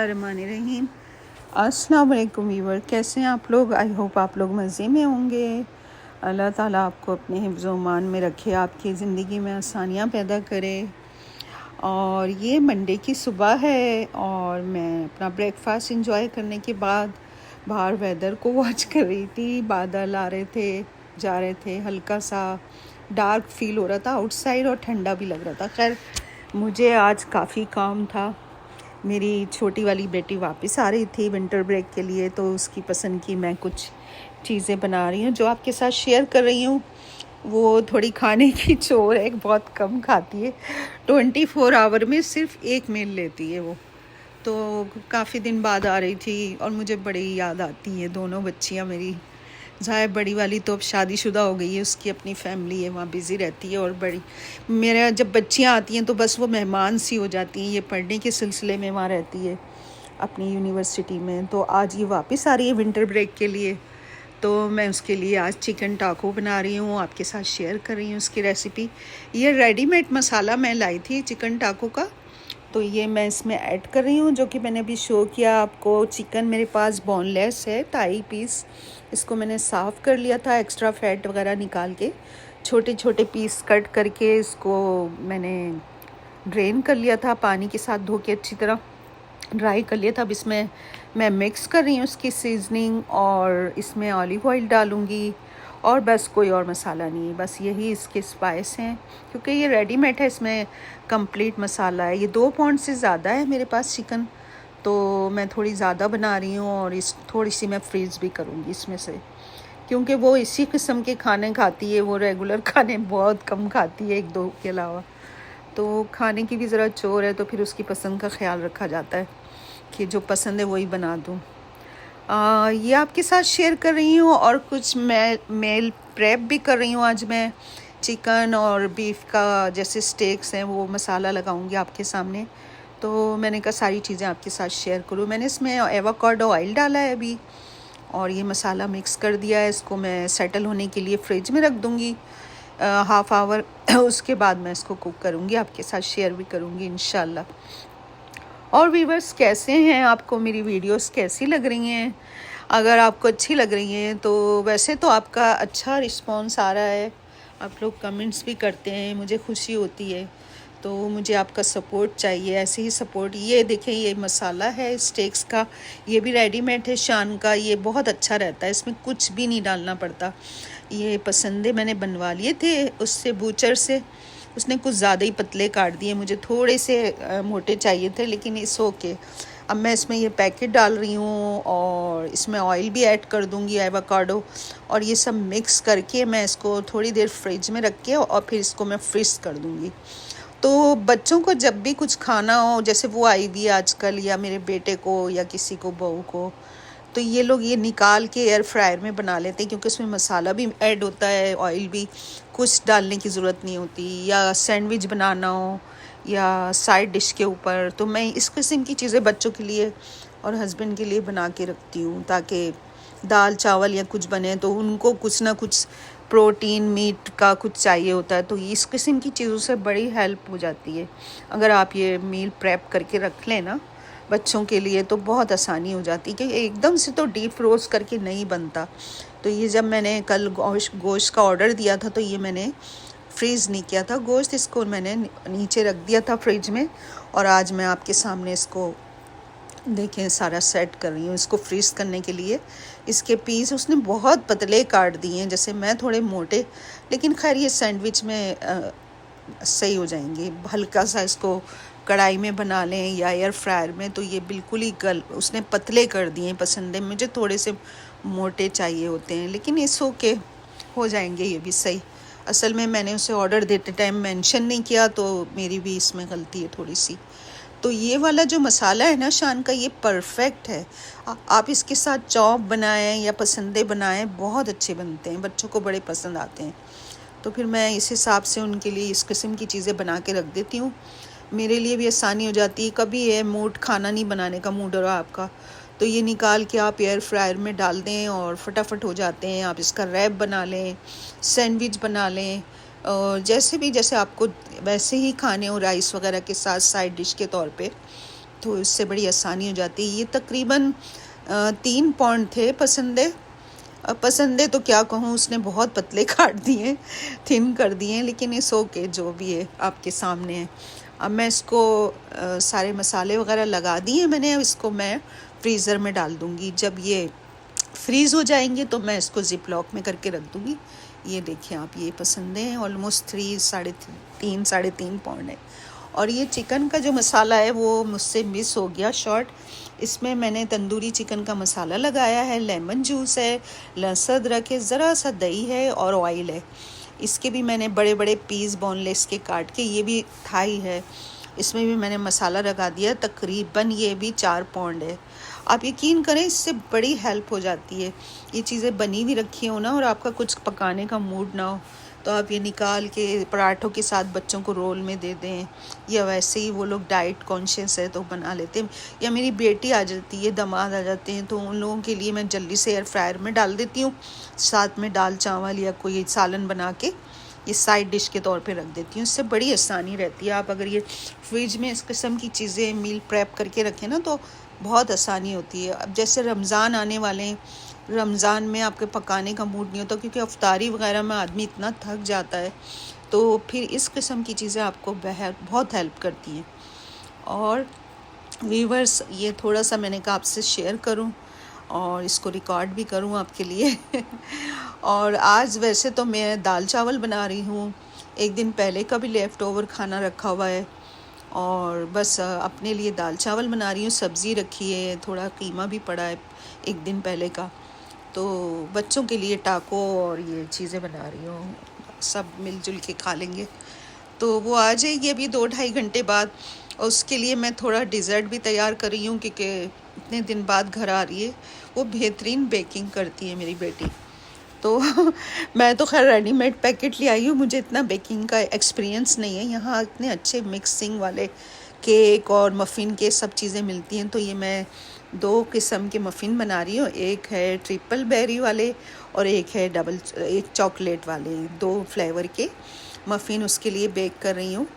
बिस्मिल्लाहिर्रहमानिर्रहीम। अस्सलाम वालेकुम व्यूअर, कैसे हैं आप लोग? आई होप आप लोग मज़े में होंगे। अल्लाह ताला आपको अपने हिफ्ज़ व ईमान में रखे, आपकी ज़िंदगी में आसानियाँ पैदा करे। और ये मंडे की सुबह है और मैं अपना ब्रेकफास्ट इंजॉय करने के बाद बाहर वेदर को वॉच कर रही थी। बादल आ रहे थे, जा रहे थे, हल्का सा डार्क फील हो रहा था आउटसाइड और ठंडा भी लग रहा था। खैर मुझे आज काफ़ी काम था। मेरी छोटी वाली बेटी वापस आ रही थी विंटर ब्रेक के लिए, तो उसकी पसंद की मैं कुछ चीज़ें बना रही हूँ जो आपके साथ शेयर कर रही हूँ। वो थोड़ी खाने की चोर है, बहुत कम खाती है। 24 आवर में सिर्फ एक मील लेती है वो। तो काफ़ी दिन बाद आ रही थी और मुझे बड़ी याद आती है दोनों बच्चियाँ मेरी। ज़ाहिर बड़ी वाली तो अब शादीशुदा हो गई है, उसकी अपनी फैमिली है, वहाँ बिज़ी रहती है। और बड़ी मेरा जब बच्चियाँ आती हैं तो बस वो मेहमान सी हो जाती हैं। ये पढ़ने के सिलसिले में वहाँ रहती है अपनी यूनिवर्सिटी में। तो आज ये वापस आ रही है विंटर ब्रेक के लिए, तो मैं उसके लिए आज चिकन टाको बना रही हूँ, आपके साथ शेयर कर रही हूँ उसकी रेसिपी। ये रेडीमेड मसाला मैं लाई थी चिकन टाको का, तो ये मैं इसमें ऐड कर रही हूँ, जो कि मैंने अभी शो किया आपको। चिकन मेरे पास बोनलेस है, 2.5 पीस। इसको मैंने साफ़ कर लिया था, एक्स्ट्रा फैट वगैरह निकाल के छोटे छोटे पीस कट करके इसको मैंने ड्रेन कर लिया था, पानी के साथ धो के अच्छी तरह ड्राई कर लिया था। अब इसमें मैं मिक्स कर रही हूँ उसकी सीजनिंग, और इसमें ऑलिव ऑयल डालूँगी और बस कोई और मसाला नहीं है, बस यही इसके स्पाइस हैं। क्योंकि ये रेडीमेड है, इसमें कंप्लीट मसाला है। ये 2 पाउंड से ज़्यादा है मेरे पास चिकन, तो मैं थोड़ी ज़्यादा बना रही हूँ और इस थोड़ी सी मैं फ्रीज़ भी करूँगी इसमें से, क्योंकि वो इसी किस्म के खाने खाती है। वो रेगुलर खाने बहुत कम खाती है, 1-2 के अलावा। तो खाने की भी ज़रा चोर है, तो फिर उसकी पसंद का ख्याल रखा जाता है कि जो पसंद है वही बना दूँ। ये आपके साथ शेयर कर रही हूँ और कुछ मेल प्रेप भी कर रही हूँ। आज मैं चिकन और बीफ का जैसे स्टेक्स हैं वो मसाला लगाऊंगी आपके सामने, तो मैंने कहा सारी चीज़ें आपके साथ शेयर करूँ। मैंने इसमें एवोकाडो ऑयल डाला है अभी, और ये मसाला मिक्स कर दिया है। इसको मैं सेटल होने के लिए फ्रिज में रख दूँगी हाफ़ आवर। उसके बाद मैं इसको कुक करूँगी, आपके साथ शेयर भी करूँगी इंशाल्लाह। और व्यूअर्स, कैसे हैं? आपको मेरी वीडियोस कैसी लग रही हैं? अगर आपको अच्छी लग रही हैं तो वैसे तो आपका अच्छा रिस्पांस आ रहा है, आप लोग कमेंट्स भी करते हैं, मुझे खुशी होती है। तो मुझे आपका सपोर्ट चाहिए, ऐसे ही सपोर्ट। ये देखें, ये मसाला है स्टेक्स का, ये भी रेडीमेड है शान का। ये बहुत अच्छा रहता है, इसमें कुछ भी नहीं डालना पड़ता। ये पसंदे मैंने बनवा लिए थे उससे, बूचर से। उसने कुछ ज़्यादा ही पतले काट दिए, मुझे थोड़े से मोटे चाहिए थे, लेकिन इट्स ओके। अब मैं इसमें ये पैकेट डाल रही हूँ और इसमें ऑयल भी ऐड कर दूँगी, एवोकाडो, और ये सब मिक्स करके मैं इसको थोड़ी देर फ्रिज में रख के और फिर इसको मैं फ्रीज़ कर दूँगी। तो बच्चों को जब भी कुछ खाना हो, जैसे वो आई हुई आजकल, या मेरे बेटे को या किसी को, बहू को, तो ये लोग ये निकाल के एयर फ्रायर में बना लेते हैं, क्योंकि उसमें मसाला भी ऐड होता है, ऑयल भी, कुछ डालने की ज़रूरत नहीं होती। या सैंडविच बनाना हो या साइड डिश के ऊपर, तो मैं इस किस्म की चीज़ें बच्चों के लिए और हस्बैंड के लिए बना के रखती हूँ, ताकि दाल चावल या कुछ बने तो उनको कुछ ना कुछ प्रोटीन मीट का कुछ चाहिए होता है। तो इस किस्म की चीज़ों से बड़ी हेल्प हो जाती है। अगर आप ये मील प्रेप करके रख लें ना बच्चों के लिए, तो बहुत आसानी हो जाती है, क्योंकि एकदम से तो डीप फ्रोज करके नहीं बनता। तो ये जब मैंने कल गोश्त का ऑर्डर दिया था, तो ये मैंने फ्रीज़ नहीं किया था गोश्त, इसको मैंने नीचे रख दिया था फ्रिज में। और आज मैं आपके सामने इसको देखें सारा सेट कर रही हूँ इसको फ्रीज़ करने के लिए। इसके पीस उसने बहुत पतले काट दिए हैं, जैसे मैं थोड़े मोटे, लेकिन खैर ये सैंडविच में सही हो जाएंगे। हल्का सा इसको कढ़ाई में बना लें या एयर फ्रायर में, तो ये बिल्कुल ही उसने पतले कर दिए हैं। पसंद है, मुझे थोड़े से मोटे चाहिए होते हैं, लेकिन इस ओके, हो जाएंगे ये भी सही। असल में मैंने उसे ऑर्डर देते टाइम मेंशन नहीं किया, तो मेरी भी इसमें गलती है थोड़ी सी। तो ये वाला जो मसाला है ना शान का, ये परफेक्ट है। आप इसके साथ चॉप बनाएं या पसंदे बनाएं, बहुत अच्छे बनते हैं, बच्चों को बड़े पसंद आते हैं। तो फिर मैं इस हिसाब से उनके लिए इस किस्म की चीज़ें बना के रख देती हूँ। मेरे लिए भी आसानी हो जाती है। कभी है मूड, खाना नहीं बनाने का मूड हो रहा आपका, तो ये निकाल के आप एयर फ्रायर में डाल दें और फटाफट हो जाते हैं। आप इसका रैप बना लें, सैंडविच बना लें, जैसे आपको वैसे ही खाने हो राइस वगैरह के साथ साइड डिश के तौर पे, तो इससे बड़ी आसानी हो जाती है। ये तकरीबन 3 पौंड थे पसंदे। अब पसंदे तो क्या कहूँ, उसने बहुत पतले काट दिए, थिन कर दिए, लेकिन इस ओके, जो भी है आपके सामने है। अब मैं इसको सारे मसाले वगैरह लगा दिए मैंने। अब इसको मैं फ्रीज़र में डाल दूँगी। जब ये फ्रीज़ हो जाएंगे तो मैं इसको ज़िप लॉक में करके रख दूँगी। ये देखिए आप, ये पसंदे हैं ऑलमोस्ट 3 साढ़े 3 पौंड है। और ये चिकन का जो मसाला है वो मुझसे मिस हो गया शॉर्ट। इसमें मैंने तंदूरी चिकन का मसाला लगाया है, लेमन जूस है, लहसुन अदरक है, ज़रा सा दही है और ऑयल है। इसके भी मैंने बड़े बड़े पीस बोनलेस के काट के, ये भी थाई है, इसमें भी मैंने मसाला लगा दिया। तकरीबन ये भी 4 पौंड है। आप यकीन करें, इससे बड़ी हेल्प हो जाती है। ये चीज़ें बनी हुई रखी हो ना और आपका कुछ पकाने का मूड ना हो, तो आप ये निकाल के पराठों के साथ बच्चों को रोल में दे दें, या वैसे ही वो लोग डाइट कॉन्शियस है तो बना लेते हैं। या मेरी बेटी आ जाती है, दामाद आ जाते हैं, तो उन लोगों के लिए मैं जल्दी से एयर फ्रायर में डाल देती हूँ, साथ में दाल चावल या कोई सालन बना के ये साइड डिश के तौर पे रख देती हूँ। इससे बड़ी आसानी रहती है। आप अगर ये फ्रिज में इस किस्म की चीज़ें मील प्रेप करके रखें ना, तो बहुत आसानी होती है। अब जैसे रमज़ान आने वाले हैं, रमज़ान में आपके पकाने का मूड नहीं होता, क्योंकि अफ्तारी वगैरह में आदमी इतना थक जाता है, तो फिर इस किस्म की चीज़ें आपको बहुत हेल्प करती हैं। और व्यूवर्स, ये थोड़ा सा मैंने कहा आपसे शेयर करूं और इसको रिकॉर्ड भी करूं आपके लिए। और आज वैसे तो मैं दाल चावल बना रही हूँ, एक दिन पहले का भी लेफ़्ट ओवर खाना रखा हुआ है, और बस अपने लिए दाल चावल बना रही हूँ। सब्ज़ी रखी है, थोड़ा कीमा भी पड़ा है एक दिन पहले का, तो बच्चों के लिए टाको और ये चीज़ें बना रही हूँ, सब मिलजुल के खा लेंगे। तो वो आ जाएगी अभी 2-2.5 घंटे बाद, और उसके लिए मैं थोड़ा डिज़र्ट भी तैयार कर रही हूँ, क्योंकि इतने दिन बाद घर आ रही है। वो बेहतरीन बेकिंग करती है मेरी बेटी, तो मैं तो खैर रेडीमेड पैकेट ले आई हूँ, मुझे इतना बेकिंग का एक्सपीरियंस नहीं है। यहाँ इतने अच्छे मिक्सिंग वाले केक और मफ़िन के सब चीज़ें मिलती हैं। तो ये मैं 2 किस्म के मफ़िन बना रही हूँ, एक है ट्रिपल बेरी वाले और एक है एक चॉकलेट वाले, 2 फ्लेवर के मफ़िन उसके लिए बेक कर रही हूँ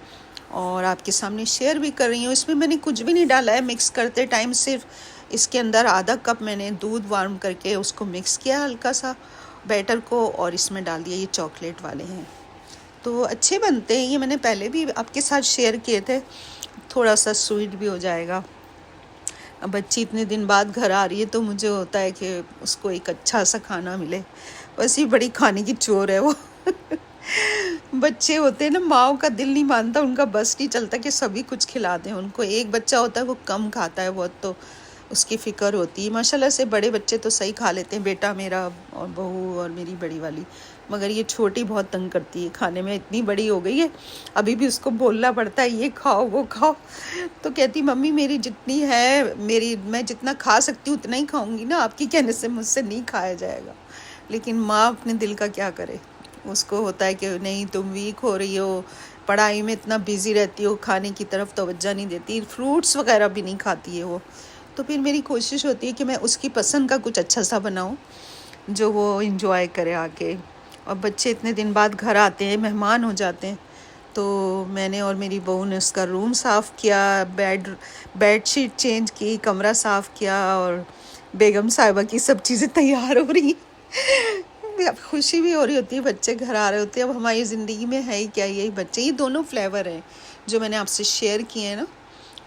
और आपके सामने शेयर भी कर रही हूँ। इसमें मैंने कुछ भी नहीं डाला है मिक्स करते टाइम, सिर्फ इसके अंदर आधा कप मैंने दूध वार्म करके उसको मिक्स किया हल्का सा बैटर को, और इसमें डाल दिया। ये चॉकलेट वाले हैं, तो अच्छे बनते हैं। ये मैंने पहले भी आपके साथ शेयर किए थे। थोड़ा सा स्वीट भी हो जाएगा। अब बच्ची इतने दिन बाद घर आ रही है, तो मुझे होता है कि उसको एक अच्छा सा खाना मिले। बस ये बड़ी खाने की चोर है वो। बच्चे होते हैं ना, माओ का दिल नहीं मानता, उनका बस नहीं चलता कि सभी कुछ खिला दें उनको। एक बच्चा होता है वो कम खाता है बहुत, तो उसकी फ़िक्र होती है। माशाल्लाह से बड़े बच्चे तो सही खा लेते हैं, बेटा मेरा और बहू और मेरी बड़ी वाली, मगर ये छोटी बहुत तंग करती है खाने में। इतनी बड़ी हो गई है, अभी भी उसको बोलना पड़ता है ये खाओ वो खाओ, तो कहती मम्मी मेरी जितनी है, मैं जितना खा सकती हूँ उतना ही खाऊंगी ना, आपकी कहने से मुझसे नहीं खाया जाएगा। लेकिन माँ अपने दिल का क्या करे, उसको होता है कि नहीं तुम वीक हो रही हो, पढ़ाई में इतना बिज़ी रहती हो, खाने की तरफ तवज्जो नहीं देती, फ्रूट्स वगैरह भी नहीं खाती है वो। तो फिर मेरी कोशिश होती है कि मैं उसकी पसंद का कुछ अच्छा सा बनाऊं जो वो इंजॉय करे आके। और बच्चे इतने दिन बाद घर आते हैं, मेहमान हो जाते हैं, तो मैंने और मेरी बहू ने उसका रूम साफ़ किया, बेडशीट चेंज की, कमरा साफ़ किया, और बेगम साहिबा की सब चीज़ें तैयार हो रही। अब खुशी भी हो रही होती है, बच्चे घर आ रहे होते हैं। अब हमारी ज़िंदगी में है ही क्या, यही बच्चे। ये दोनों फ्लेवर हैं जो मैंने आपसे शेयर किए हैं ना,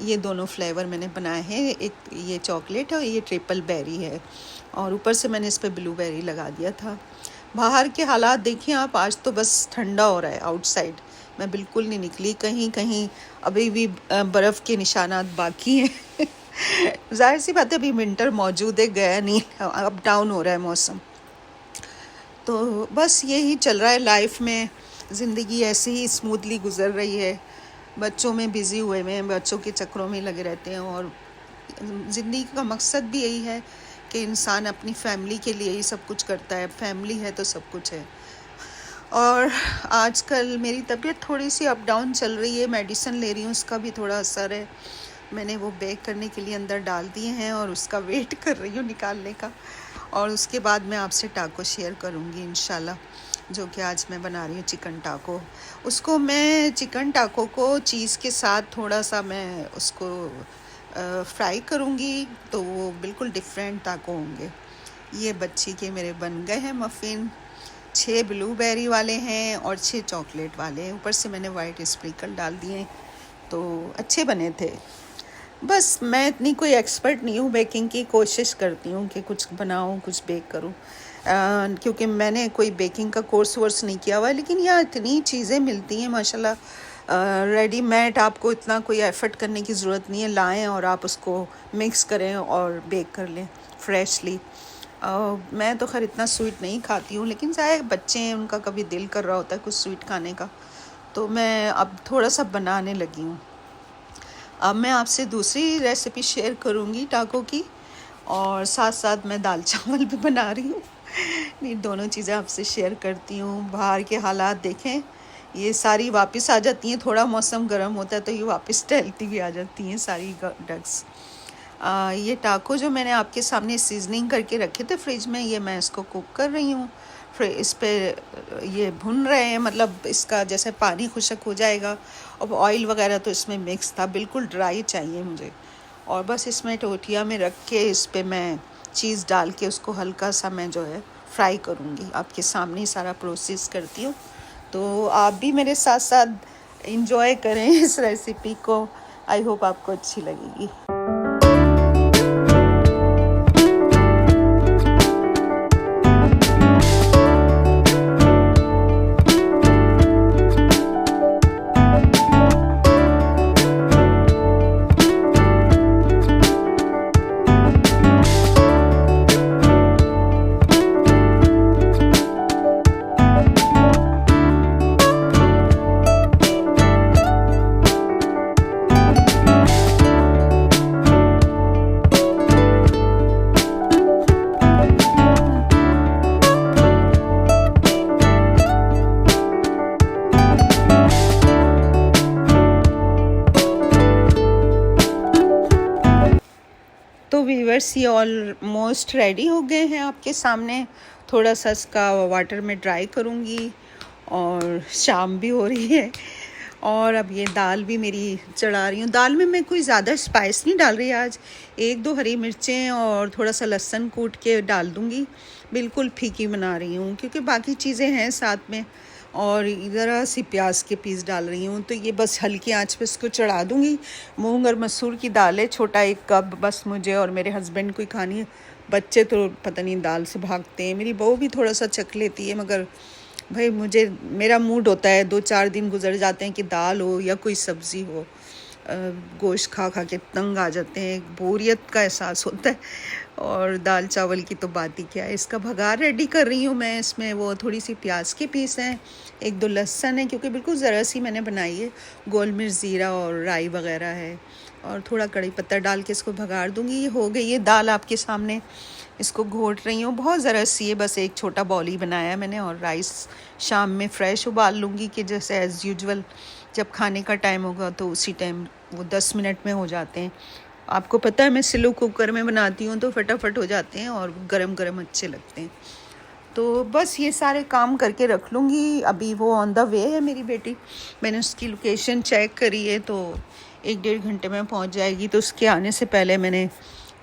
ये दोनों फ्लेवर मैंने बनाए हैं। एक ये चॉकलेट है और ये ट्रिपल बेरी है, और ऊपर से मैंने इस पर ब्लूबेरी लगा दिया था। बाहर के हालात देखिए आप, आज तो बस ठंडा हो रहा है आउटसाइड, मैं बिल्कुल नहीं निकली कहीं कहीं, अभी भी बर्फ़ के निशानात बाकी हैं। जाहिर सी बात है, अभी विंटर मौजूद है, गया नहीं, अप डाउन हो रहा है मौसम। तो बस यही चल रहा है लाइफ में, ज़िंदगी ऐसे ही स्मूथली गुजर रही है। बच्चों में बिज़ी हुए हैं, बच्चों के चक्करों में लगे रहते हैं, और ज़िंदगी का मकसद भी यही है कि इंसान अपनी फैमिली के लिए ही सब कुछ करता है। फैमिली है तो सब कुछ है। और आजकल मेरी तबीयत थोड़ी सी अप डाउन चल रही है, मेडिसिन ले रही हूँ, उसका भी थोड़ा असर है। मैंने वो बेक करने के लिए अंदर डाल दिए हैं और उसका वेट कर रही हूँ निकालने का, और उसके बाद मैं आपसे टाको शेयर करूँगी इंशाल्लाह, जो कि आज मैं बना रही हूँ चिकन टाको। उसको मैं चिकन टाको को चीज़ के साथ थोड़ा सा मैं उसको फ्राई करूँगी तो वो बिल्कुल डिफरेंट टाको होंगे। ये बच्ची के मेरे बन गए हैं मफ़िन। 6 ब्लूबेरी वाले हैं और 6 चॉकलेट वाले हैं। ऊपर से मैंने वाइट स्प्रिंकल डाल दिए, तो अच्छे बने थे। बस मैं इतनी कोई एक्सपर्ट नहीं हूँ बेकिंग की। कोशिश करती हूँ कि कुछ बनाऊँ, कुछ बेक करूँ, क्योंकि मैंने कोई बेकिंग का कोर्स वोर्स नहीं किया हुआ है। लेकिन यहाँ इतनी चीज़ें मिलती हैं माशाल्लाह, रेडीमेड। आपको इतना कोई एफ़र्ट करने की ज़रूरत नहीं है, लाएं और आप उसको मिक्स करें और बेक कर लें फ्रेशली। मैं तो खैर इतना स्वीट नहीं खाती हूँ, लेकिन चाहे बच्चे हैं, उनका कभी दिल कर रहा होता है कुछ स्वीट खाने का, तो मैं अब थोड़ा सा बनाने लगी हूँ। अब मैं आपसे दूसरी रेसिपी शेयर करूँगी टाको की, और साथ साथ मैं दाल चावल भी बना रही हूँ। नहीं, दोनों चीज़ें आपसे शेयर करती हूँ। बाहर के हालात देखें, ये सारी वापस आ जाती हैं। थोड़ा मौसम गर्म होता है तो ये वापस टहलती भी आ जाती हैं सारी डक्स। ये टाको जो मैंने आपके सामने सीजनिंग करके रखे थे फ्रिज में, ये मैं इसको कुक कर रही हूँ। फिर इस पे ये भुन रहे हैं, मतलब इसका जैसे पानी खुशक हो जाएगा। अब ऑयल वगैरह तो इसमें मिक्स था, बिल्कुल ड्राई चाहिए मुझे। और बस इसमें टोटिया में रख के इस पे मैं चीज़ डाल के उसको हल्का सा मैं जो है फ्राई करूँगी। आपके सामने ही सारा प्रोसेस करती हूँ, तो आप भी मेरे साथ साथ इंजॉय करें इस रेसिपी को। आई होप आपको अच्छी लगेगी। तो व्यूअर्स, ये ऑलमोस्ट रेडी हो गए हैं आपके सामने। थोड़ा सा इसका वाटर में ड्राई करूँगी, और शाम भी हो रही है। और अब ये दाल भी मेरी चढ़ा रही हूँ। दाल में मैं कोई ज़्यादा स्पाइस नहीं डाल रही आज। 1-2 हरी मिर्चें और थोड़ा सा लहसुन कूट के डाल दूँगी। बिल्कुल फीकी बना रही हूँ क्योंकि बाकी चीज़ें हैं साथ में, और ज़रा सी प्याज के पीस डाल रही हूँ। तो ये बस हल्की आंच पे इसको चढ़ा दूँगी। मूंग और मसूर की दाल है, छोटा 1 कप, बस मुझे और मेरे हस्बैंड को ही खानी है। बच्चे तो पता नहीं दाल से भागते हैं। मेरी बहू भी थोड़ा सा चख लेती है, मगर भाई मेरा मूड होता है, 2-4 दिन गुजर जाते हैं कि दाल हो या कोई सब्ज़ी हो। गोश्त खा खा के तंग आ जाते हैं, बोरियत का एहसास होता है। और दाल चावल की तो बात ही क्या है। इसका भगार रेडी कर रही हूँ मैं। इसमें वो थोड़ी सी प्याज के पीस हैं, 1-2 लहसुन है, क्योंकि बिल्कुल ज़रा सी मैंने बनाई है। गोल मिर्च, ज़ीरा और राई वगैरह है, और थोड़ा कड़ी पत्ता डाल के इसको भगार दूँगी। ये हो गई है दाल आपके सामने। इसको घोट रही हूँ, बहुत ज़रा सी है, बस एक छोटा बॉल ही बनाया है मैंने। और राइस शाम में फ़्रेश उबाल लूँगी, कि जैसे एज़ यूजुअल जब खाने का टाइम होगा तो उसी टाइम वो 10 मिनट में हो जाते हैं। आपको पता है मैं स्लो कुकर में बनाती हूँ तो फटाफट हो जाते हैं और गरम गरम अच्छे लगते हैं। तो बस ये सारे काम करके रख लूँगी। अभी वो ऑन द वे है मेरी बेटी, मैंने उसकी लोकेशन चेक करी है, तो 1-1.5 घंटे में पहुँच जाएगी। तो उसके आने से पहले मैंने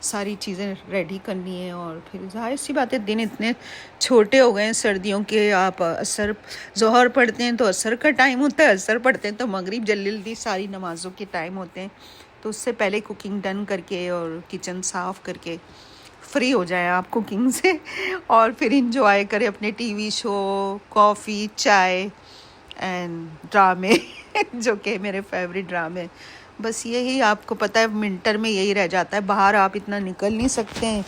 सारी चीज़ें रेडी करनी है। और फिर ज़ाहिर सी बात है, दिन इतने छोटे हो गए हैं सर्दियों के। आप असर ज़ोहर पढ़ते हैं तो असर का टाइम होता है, असर पढ़ते हैं तो मगरिब, जल्दी जल्दी सारी नमाज़ों के टाइम होते हैं। तो उससे पहले कुकिंग डन करके और किचन साफ़ करके फ्री हो जाए आप कुकिंग से, और फिर इंजॉय करें अपने टीवी शो, कॉफ़ी, चाय एंड ड्रामे जो कि मेरे फेवरेट ड्रामे। बस यही, आपको पता है विंटर में यही रह जाता है। बाहर आप इतना निकल नहीं सकते हैं,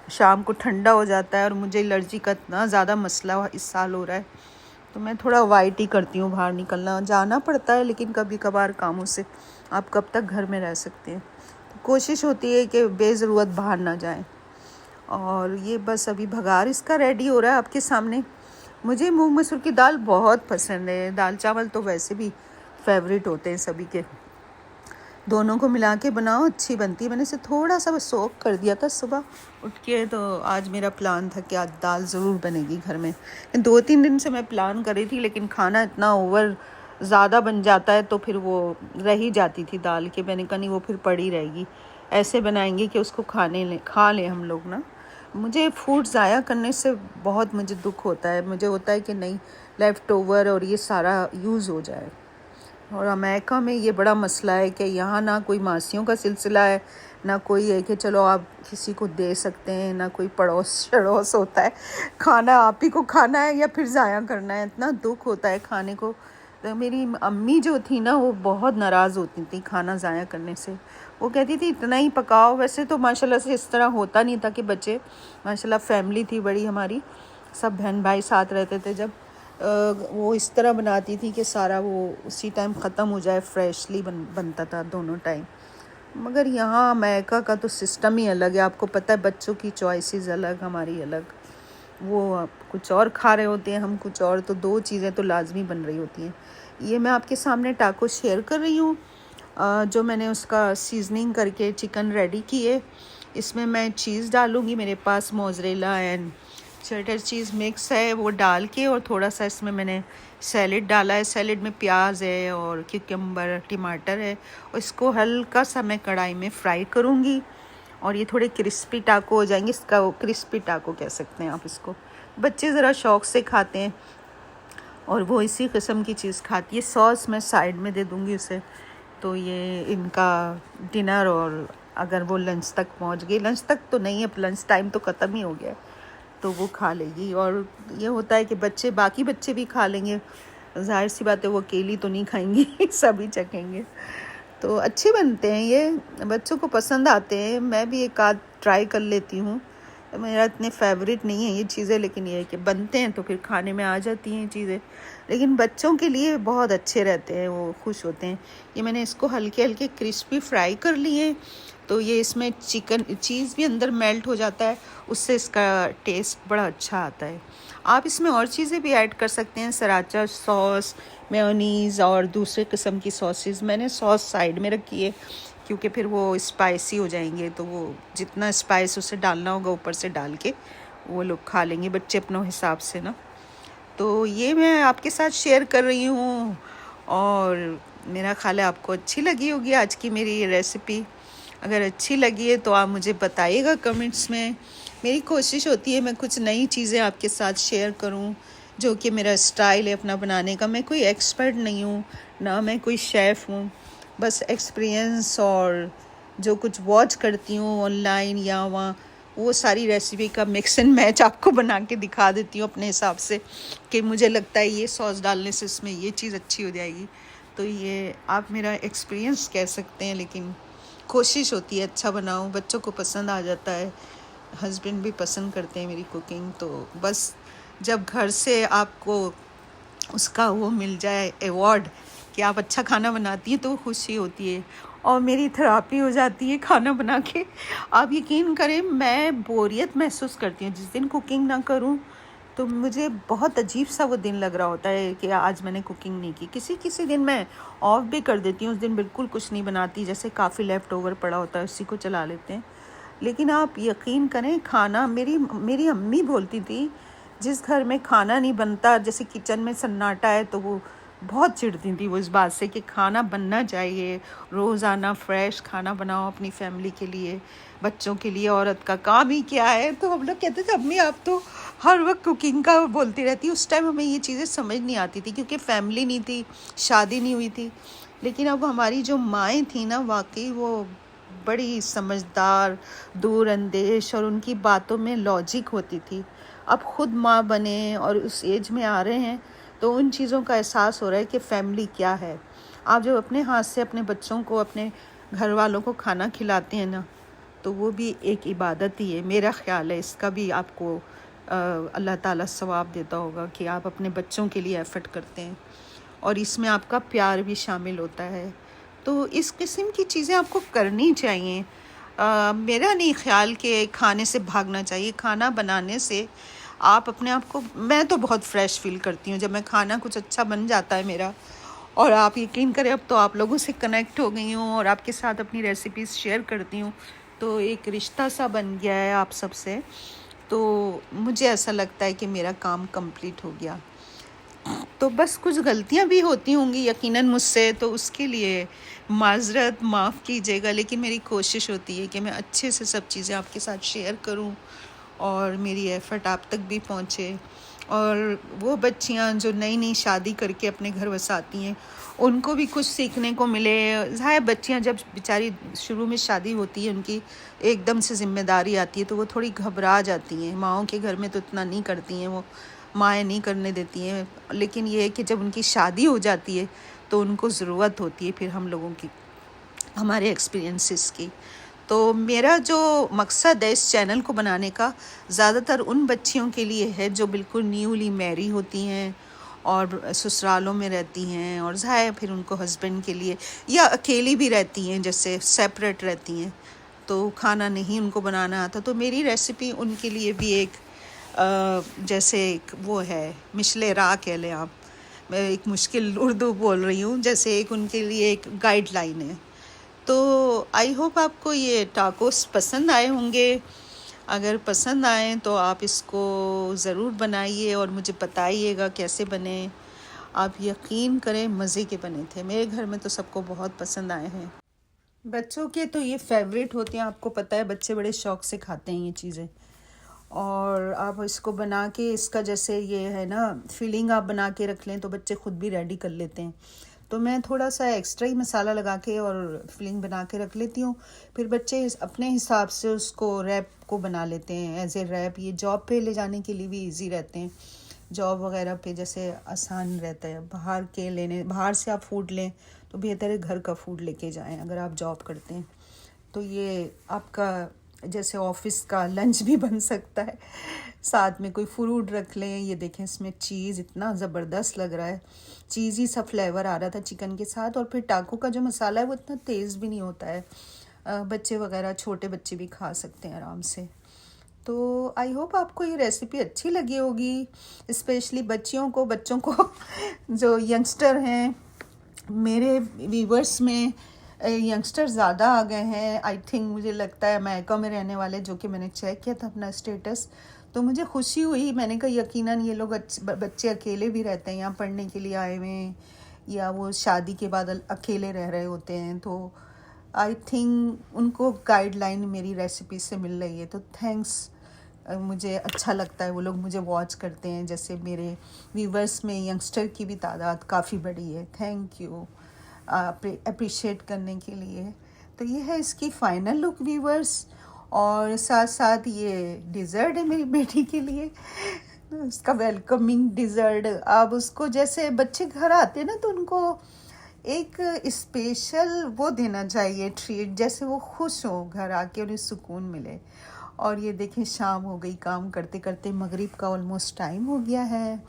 शाम को ठंडा हो जाता है, और मुझे एलर्जी का इतना ज़्यादा मसला इस साल हो रहा है, तो मैं थोड़ा अवॉइड ही करती हूँ बाहर निकलना। जाना पड़ता है लेकिन कभी कभार कामों से, आप कब तक घर में रह सकते हैं। तो कोशिश होती है कि बेज़रूरत बाहर ना जाएं। और ये बस अभी भगार इसका रेडी हो रहा है आपके सामने। मुझे मूंग मसूर की दाल बहुत पसंद है। दाल चावल तो वैसे भी फेवरेट होते हैं सभी के। दोनों को मिला के बनाओ, अच्छी बनती है। मैंने इसे थोड़ा सा बस सोक कर दिया था सुबह उठ के। तो आज मेरा प्लान था कि आज दाल ज़रूर बनेगी घर में। 2-3 दिन से मैं प्लान कर रही थी, लेकिन खाना इतना ओवर ज़्यादा बन जाता है तो फिर वो रह ही जाती थी दाल के। मैंने कहा नहीं, वो फिर पड़ी रहेगी। ऐसे बनाएंगे कि उसको खा लें हम लोग ना। मुझे फूड ज़ाया करने से बहुत मुझे दुख होता है। मुझे होता है कि नहीं, लेफ़्ट ओवर और ये सारा यूज़ हो जाए। और अमेरिका में ये बड़ा मसला है कि यहाँ ना कोई मासियों का सिलसिला है, ना कोई है कि चलो आप किसी को दे सकते हैं, ना कोई पड़ोस शड़ोस होता है। खाना आप ही को खाना है या फिर ज़ाया करना है। इतना दुख होता है खाने को। तो मेरी अम्मी जो थी ना, वो बहुत नाराज़ होती थी खाना ज़ाया करने से। वो कहती थी इतना ही पकाओ। वैसे तो माशाल्लाह से इस तरह होता नहीं था कि बच्चे, माशाल्लाह फैमिली थी बड़ी हमारी, सब बहन भाई साथ रहते थे। जब वो इस तरह बनाती थी कि सारा वो उसी टाइम ख़त्म हो जाए, फ्रेशली बनता था दोनों टाइम। मगर यहाँ अमेरिका का तो सिस्टम ही अलग है। आपको पता है, बच्चों की चॉइसेस अलग, हमारी अलग। वो कुछ और खा रहे होते हैं, हम कुछ और। तो दो चीज़ें तो लाजमी बन रही होती हैं। ये मैं आपके सामने टाको शेयर कर रही हूँ, जो मैंने उसका सीजनिंग करके चिकन रेडी किए। इसमें मैं चीज़ डालूँगी, मेरे पास mozzarella and cheddar cheese mix है, वो डाल के, और थोड़ा सा इसमें मैंने सैलेड डाला है। सैलेड में प्याज है और क्यूकम्बर, टमाटर है। और इसको हल्का सा मैं कढ़ाई में फ्राई करूँगी और ये थोड़े क्रिस्पी टाको हो जाएंगे। इसका वो क्रिस्पी टाको कह सकते हैं आप इसको। बच्चे ज़रा शौक़ से खाते हैं और वो इसी किस्म की चीज़ खाती है। सॉस मैं साइड में दे दूँगी उसे। तो ये इनका डिनर, और अगर वो लंच तक पहुँच गई, लंच तक तो नहीं, अब लंच टाइम तो ख़त्म ही हो गया, तो वो खा लेगी। और ये होता है कि बाकी बच्चे भी खा लेंगे। ज़ाहिर सी बात है, वो अकेली तो नहीं खाएंगी सभी चखेंगे। तो अच्छे बनते हैं ये, बच्चों को पसंद आते हैं। मैं भी एक आध ट्राई कर लेती हूँ। मेरा इतने फेवरेट नहीं है ये चीज़ें, लेकिन ये है कि बनते हैं तो फिर खाने में आ जाती हैं चीज़ें। लेकिन बच्चों के लिए बहुत अच्छे रहते हैं, वो खुश होते हैं। ये मैंने इसको हल्के हल्के क्रिस्पी फ्राई कर लिए, तो ये इसमें चिकन चीज़ भी अंदर मेल्ट हो जाता है, उससे इसका टेस्ट बड़ा अच्छा आता है। आप इसमें और चीज़ें भी ऐड कर सकते हैं, सराचा सॉस, मेयोनीज़ और दूसरे किस्म की सॉसेस। मैंने सॉस साइड में रखी है क्योंकि फिर वो स्पाइसी हो जाएंगे, तो वो जितना स्पाइस उसे डालना होगा ऊपर से डाल के वो लोग खा लेंगे, बच्चे अपने हिसाब से ना। तो ये मैं आपके साथ शेयर कर रही हूँ, और मेरा ख़्याल है आपको अच्छी लगी होगी आज की मेरी ये रेसिपी। अगर अच्छी लगी है तो आप मुझे बताइएगा कमेंट्स में। मेरी कोशिश होती है मैं कुछ नई चीज़ें आपके साथ शेयर करूं, जो कि मेरा स्टाइल है अपना बनाने का। मैं कोई एक्सपर्ट नहीं हूँ, ना मैं कोई शेफ़ हूँ, बस एक्सपीरियंस और जो कुछ वॉच करती हूँ ऑनलाइन या वहाँ, वो सारी रेसिपी का मिक्स एंड मैच आपको बना के दिखा देती हूँ अपने हिसाब से, कि मुझे लगता है ये सॉस डालने से इसमें ये चीज़ अच्छी हो जाएगी। तो ये आप मेरा एक्सपीरियंस कह सकते हैं, लेकिन कोशिश होती है अच्छा बनाऊँ। बच्चों को पसंद आ जाता है, हस्बैंड भी पसंद करते हैं मेरी कुकिंग। तो बस जब घर से आपको उसका वो मिल जाए अवार्ड कि आप अच्छा खाना बनाती हैं, तो खुशी होती है और मेरी थेरेपी हो जाती है खाना बना के। आप यकीन करें, मैं बोरियत महसूस करती हूँ जिस दिन कुकिंग ना करूँ, तो मुझे बहुत अजीब सा वो दिन लग रहा होता है कि आज मैंने कुकिंग नहीं की। किसी किसी दिन मैं ऑफ भी कर देती हूँ, उस दिन बिल्कुल कुछ नहीं बनाती, जैसे काफ़ी लेफ़्ट ओवर पड़ा होता है उसी को चला लेते हैं। लेकिन आप यकीन करें, खाना, मेरी अम्मी बोलती थी, जिस घर में खाना नहीं बनता, जैसे किचन में सन्नाटा है, तो वो बहुत चिढ़ती थी वो इस बात से कि खाना बनना चाहिए, रोज़ाना फ्रेश खाना बनाओ अपनी फैमिली के लिए, बच्चों के लिए। औरत का काम ही क्या है। तो हम लोग कहते थे अम्मी आप तो हर वक्त कुकिंग का बोलती रहती। उस टाइम हमें ये चीज़ें समझ नहीं आती थी क्योंकि फैमिली नहीं थी, शादी नहीं हुई थी। लेकिन अब हमारी जो माएँ थी ना, वाकई वो बड़ी समझदार, दूरअंदेश, और उनकी बातों में लॉजिक होती थी। अब खुद माँ बने और उस एज में आ रहे हैं, तो उन चीज़ों का एहसास हो रहा है कि फ़ैमिली क्या है। आप जब अपने हाथ से अपने बच्चों को, अपने घर वालों को खाना खिलाते हैं ना, तो वो भी एक इबादत ही है। मेरा ख़्याल है इसका भी आपको अल्लाह ताला सवाब देता होगा कि आप अपने बच्चों के लिए एफ़र्ट करते हैं, और इसमें आपका प्यार भी शामिल होता है। तो इस किस्म की चीज़ें आपको करनी चाहिए। मेरा नहीं ख्याल कि खाने से भागना चाहिए। खाना बनाने से आप अपने आप को, मैं तो बहुत फ़्रेश फ़ील करती हूँ जब मैं खाना कुछ अच्छा बन जाता है मेरा। और आप यकीन करें, अब तो आप लोगों से कनेक्ट हो गई हूँ और आपके साथ अपनी रेसिपीज़ शेयर करती हूँ, तो एक रिश्ता सा बन गया है आप सबसे। तो मुझे ऐसा लगता है कि मेरा काम कंप्लीट हो गया। तो बस कुछ गलतियां भी होती होंगी यकीनन मुझसे, तो उसके लिए माज़रत, माफ़ कीजिएगा। लेकिन मेरी कोशिश होती है कि मैं अच्छे से सब चीज़ें आपके साथ शेयर करूं और मेरी एफ़र्ट आप तक भी पहुंचे। और वो बच्चियां जो नई नई शादी करके अपने घर बसाती हैं, उनको भी कुछ सीखने को मिले। ज़ाहिर बच्चियां जब बेचारी शुरू में शादी होती है, उनकी एकदम से ज़िम्मेदारी आती है, तो वो थोड़ी घबरा जाती हैं। माँओं के घर में तो इतना नहीं करती हैं, वो माएँ नहीं करने देती हैं। लेकिन ये है कि जब उनकी शादी हो जाती है तो उनको ज़रूरत होती है फिर हम लोगों की, हमारे एक्सपीरियंसेस की। तो मेरा जो मकसद है इस चैनल को बनाने का, ज़्यादातर उन बच्चियों के लिए है जो बिल्कुल न्यूली मैरी होती हैं और ससुरालों में रहती हैं, और ज़ाहिर फिर उनको हस्बैंड के लिए, या अकेली भी रहती हैं, जैसे सेपरेट रहती हैं, तो खाना नहीं उनको बनाना आता। तो मेरी रेसिपी उनके लिए भी एक जैसे एक वो है, मिशले राह कह लें आप, मैं एक मुश्किल उर्दू बोल रही हूँ, जैसे एक उनके लिए एक गाइडलाइन है। तो आई होप आपको ये टाकोस पसंद आए होंगे। अगर पसंद आए तो आप इसको ज़रूर बनाइए और मुझे बताइएगा कैसे बने। आप यकीन करें मज़े के बने थे, मेरे घर में तो सबको बहुत पसंद आए हैं। बच्चों के तो ये फेवरेट होते हैं, आपको पता है बच्चे बड़े शौक से खाते हैं ये चीज़ें। और आप इसको बना के, इसका जैसे ये है ना फिलिंग, आप बना के रख लें तो बच्चे खुद भी रेडी कर लेते हैं। तो मैं थोड़ा सा एक्स्ट्रा ही मसाला लगा के और फिलिंग बना के रख लेती हूँ। फिर बच्चे अपने हिसाब से उसको रैप को बना लेते हैं एज ए रैप। ये जॉब पे ले जाने के लिए भी इजी रहते हैं, जॉब वगैरह पे जैसे आसान रहता है। बाहर से आप फूड लें तो बेहतर है घर का फूड लेके जाएं अगर आप जॉब करते हैं। तो ये आपका जैसे ऑफिस का लंच भी बन सकता है। साथ में कोई फ्रूट रख लें। ये देखें इसमें चीज़ इतना ज़बरदस्त लग रहा है, चीज़ी सा फ्लेवर आ रहा था चिकन के साथ। और फिर टाको का जो मसाला है वो इतना तेज़ भी नहीं होता है, बच्चे वगैरह, छोटे बच्चे भी खा सकते हैं आराम से। तो आई होप आपको ये रेसिपी अच्छी लगी होगी, स्पेशली बच्चों को जो यंगस्टर हैं। मेरे व्यूवर्स में यंगस्टर ज़्यादा आ गए हैं आई थिंक। मुझे लगता है अमेरिका में रहने वाले, जो कि मैंने चेक किया था अपना स्टेटस, तो मुझे खुशी हुई। मैंने कहा यकीनन ये लोग बच्चे अकेले भी रहते हैं, यहाँ पढ़ने के लिए आए हुए हैं, या वो शादी के बाद अकेले रह रहे होते हैं। तो आई थिंक उनको गाइडलाइन मेरी रेसिपी से मिल रही है, तो थैंक्स। मुझे अच्छा लगता है वो लोग मुझे वॉच करते हैं। जैसे मेरे व्यूवर्स में यंगस्टर की भी तादाद काफ़ी बड़ी है। थैंक यू अप्रिशिएट करने के लिए। तो ये है इसकी फ़ाइनल लुक व्यूवर्स, और साथ साथ ये डिज़र्ट है मेरी बेटी के लिए, उसका वेलकमिंग डिज़र्ट। अब उसको जैसे बच्चे घर आते हैं ना, तो उनको एक स्पेशल वो देना चाहिए ट्रीट, जैसे वो खुश हो घर आके, उन्हें सुकून मिले। और ये देखें शाम हो गई, काम करते करते मगरिब का ऑलमोस्ट टाइम हो गया है।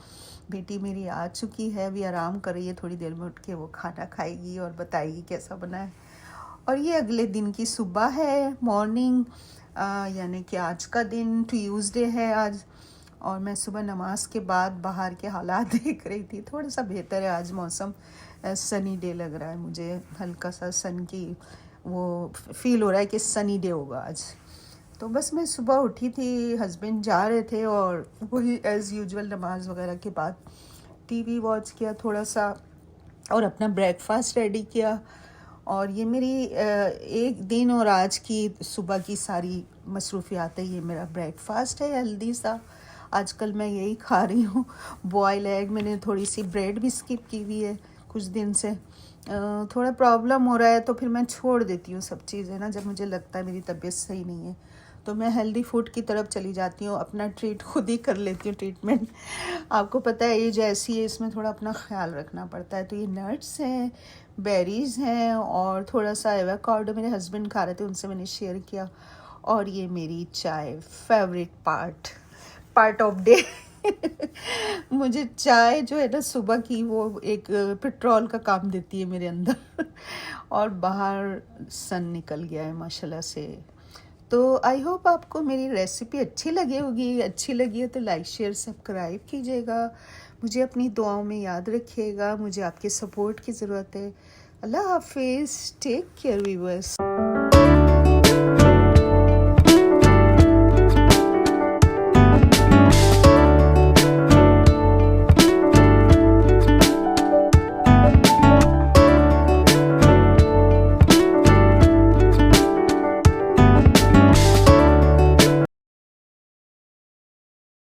बेटी मेरी आ चुकी है, अभी आराम कर रही है, थोड़ी देर में उठ के वो खाना खाएगी और बताएगी कैसा बना है। और ये अगले दिन की सुबह है, मॉर्निंग, यानी कि आज का दिन ट्यूसडे है आज। और मैं सुबह नमाज के बाद बाहर के हालात देख रही थी। थोड़ा सा बेहतर है आज मौसम, सनी डे लग रहा है मुझे, हल्का सा सन की वो फील हो रहा है कि सनी डे होगा आज। तो बस मैं सुबह उठी थी, हस्बैंड जा रहे थे, और वही एज़ यूजुअल नमाज वगैरह के बाद टीवी वॉच किया थोड़ा सा और अपना ब्रेकफास्ट रेडी किया। और ये मेरी एक दिन और आज की सुबह की सारी मसरूफियात है। ये मेरा ब्रेकफास्ट है हेल्दी सा, आजकल मैं यही खा रही हूँ। बॉयल एग, मैंने थोड़ी सी ब्रेड भी स्किप की हुई है कुछ दिन से। थोड़ा प्रॉब्लम हो रहा है तो फिर मैं छोड़ देती हूँ सब चीज़ें ना, जब मुझे लगता है मेरी तबीयत सही नहीं है तो मैं हेल्दी फूड की तरफ चली जाती हूँ। अपना ट्रीट खुद ही कर लेती हूँ, ट्रीटमेंट। आपको पता है एज ऐसी है, इसमें थोड़ा अपना ख्याल रखना पड़ता है। तो ये नट्स हैं, बेरीज़ हैं, और थोड़ा सा एवोकाडो मेरे हस्बैंड खा रहे थे, उनसे मैंने शेयर किया। और ये मेरी चाय, फेवरेट पार्ट ऑफ डे। मुझे चाय जो है ना सुबह की, वो एक पेट्रोल का काम देती है मेरे अंदर। और बाहर सन निकल गया है माशाल्लाह से। तो आई होप आपको मेरी रेसिपी अच्छी लगी होगी। अच्छी लगी है तो लाइक शेयर सब्सक्राइब कीजिएगा। मुझे अपनी दुआओं में याद रखिएगा, मुझे आपके सपोर्ट की ज़रूरत है। अल्लाह हाफिज़, टेक केयर व्यूअर्स।